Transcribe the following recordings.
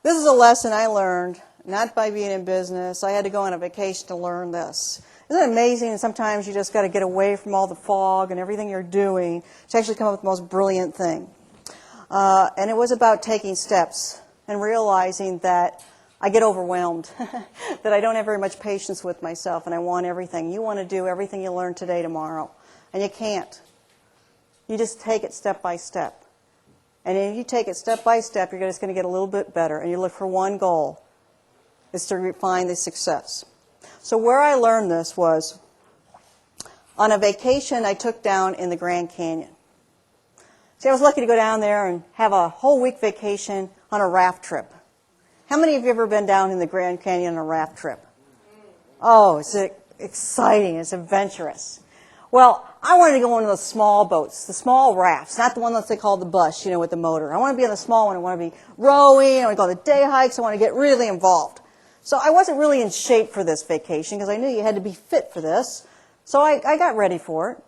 This is a lesson I learned, not by being in business. I had to go on a vacation to learn this. Isn't it amazing? Sometimes you just got to get away from all the fog and everything you're doing to actually come up with the most brilliant thing. And it was about taking steps and realizing that I get overwhelmed, that I don't have very much patience with myself, and I want everything. You want to do everything you learn today, tomorrow, and you can't. You just take it step by step. And if you take it step by step, you're just going to get a little bit better, and you look for one goal, is to find the success. So where I learned this was on a vacation I took down in the Grand Canyon. See, I was lucky to go down there and have a whole week vacation on a raft trip. How many of you have ever been down in the Grand Canyon on a raft trip? Oh, it's exciting. It's adventurous. Well, I wanted to go on one of the small boats, the small rafts, not the one that they call the bus, with the motor. I want to be on the small one. I want to be rowing. I want to go on the day hikes. I want to get really involved. So I wasn't really in shape for this vacation because I knew you had to be fit for this. So I got ready for it.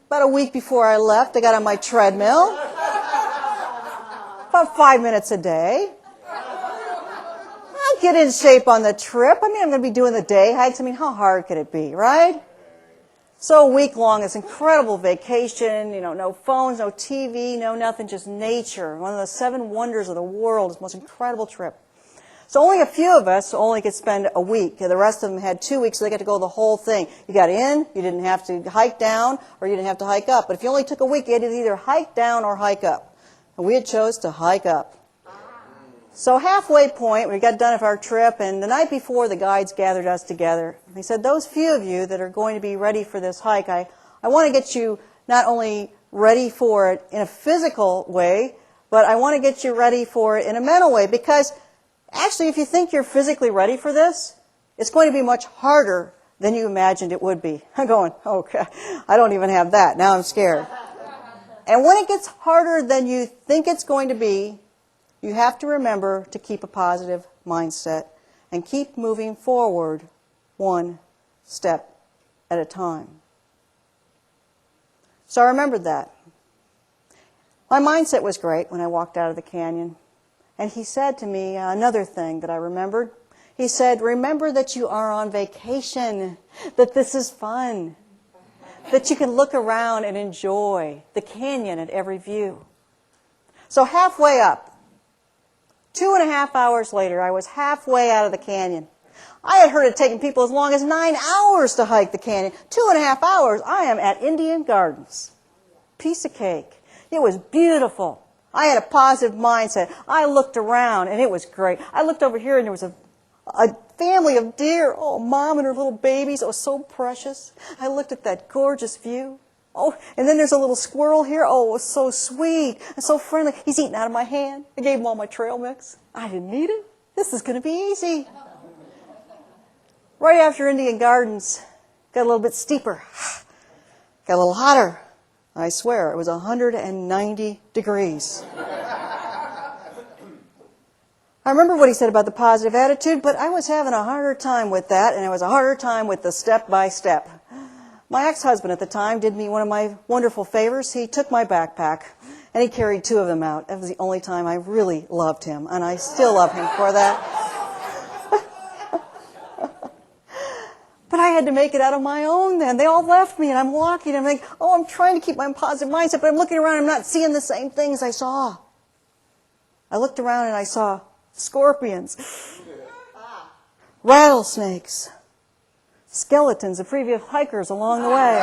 About a week before I left, I got on my treadmill. About 5 minutes a day. I'll get in shape on the trip. I'm going to be doing the day hikes. How hard could it be, right? So a week long, this incredible vacation, no phones, no TV, no nothing, just nature. One of the 7 wonders of the world. It's the most incredible trip. So only a few of us only could spend a week. The rest of them had 2 weeks, so they got to go the whole thing. You got in, you didn't have to hike down, or you didn't have to hike up. But if you only took a week, you had to either hike down or hike up. And we had chose to hike up. So halfway point, we got done with our trip, and the night before, the guides gathered us together. They said, those few of you that are going to be ready for this hike, I want to get you not only ready for it in a physical way, but I want to get you ready for it in a mental way, because actually, if you think you're physically ready for this, it's going to be much harder than you imagined it would be. I'm going, okay, I don't even have that. Now I'm scared. And when it gets harder than you think it's going to be, you have to remember to keep a positive mindset and keep moving forward one step at a time. So I remembered that. My mindset was great when I walked out of the canyon. And he said to me another thing that I remembered. He said, remember that you are on vacation, that this is fun, that you can look around and enjoy the canyon at every view. So halfway up, 2.5 hours later, I was halfway out of the canyon. I had heard it taking people as long as 9 hours to hike the canyon. 2.5 hours, I am at Indian Gardens. Piece of cake. It was beautiful. I had a positive mindset. I looked around, and it was great. I looked over here, and there was a family of deer. Oh, Mom and her little babies. It was so precious. I looked at that gorgeous view. Oh, and then there's a little squirrel here. Oh, it was so sweet and so friendly. He's eating out of my hand. I gave him all my trail mix. I didn't need it. This is going to be easy. Right after Indian Gardens, got a little bit steeper. Got a little hotter. I swear, it was 190 degrees. I remember what he said about the positive attitude, but I was having a harder time with that, and it was a harder time with the step-by-step. My ex-husband at the time did me one of my wonderful favors. He took my backpack, and he carried 2 of them out. That was the only time I really loved him, and I still love him for that. But I had to make it out of my own then. They all left me, and I'm walking. I'm like, oh, I'm trying to keep my positive mindset, but I'm looking around. I'm not seeing the same things I saw. I looked around, and I saw scorpions, rattlesnakes, skeletons of previous hikers along the way.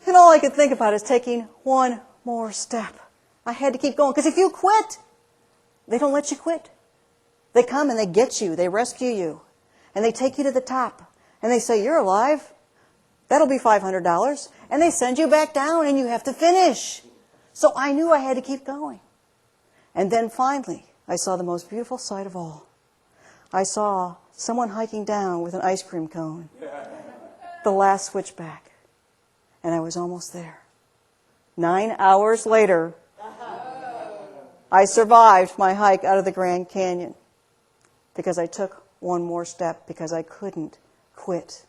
And all I could think about is taking one more step. I had to keep going, because if you quit, they don't let you quit. They come and they get you. They rescue you. And they take you to the top. And they say, you're alive. That'll be $500. And they send you back down, and you have to finish. So I knew I had to keep going. And then finally, I saw the most beautiful sight of all. I saw someone hiking down with an ice cream cone, the last switchback, and I was almost there. 9 hours later, I survived my hike out of the Grand Canyon because I took one more step, because I couldn't quit.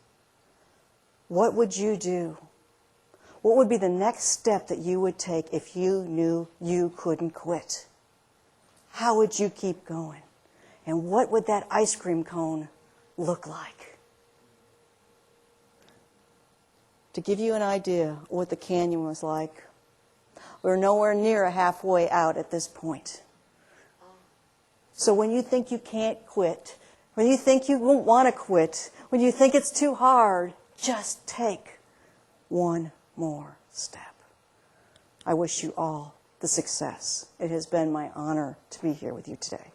What would you do? What would be the next step that you would take if you knew you couldn't quit? how would you keep going? And what would that ice cream cone look like? To give you an idea of what the canyon was like, we're nowhere near halfway out at this point. So when you think you can't quit, when you think you won't want to quit, when you think it's too hard, just take one more step. I wish you all the success. It has been my honor to be here with you today.